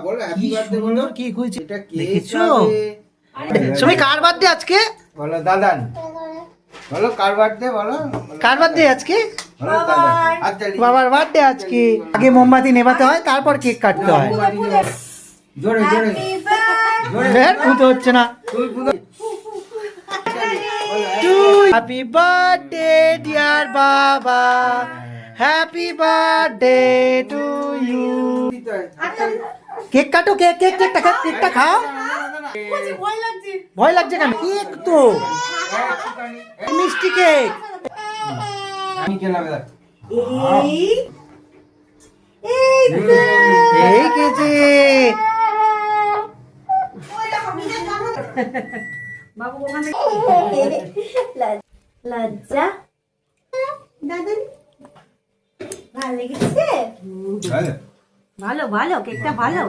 বলো happy birthday বলো। কি কইছে এটা কে দেখেছো? খাবে? তুমি কার বার্থডে আজকে? বলো দাদান। বলো কার বার্থডে বলো। কার বার্থডে আজকে? বলো দাদান। আচ্ছা বাবার বার্থডে আজকে। আগে মোমবাতি নেভাতে হয়, তারপর কেক কাটতে হয়। জোরে জোরে জোরে এর ফুটো হচ্ছে না। তুই পুরো হ্যাপি বার্থডে ডিয়ার বাবা, happy birthday to you. Cake কাটো, কেকটা খাও। ভয় লাগছে কেন? কেক তো মিষ্টি কেক। আমি খেলাম দেখ। এই কেছে লজ্জা দাদা ভালো লেগেছে? ভালো ভালো কেকটা ভালো।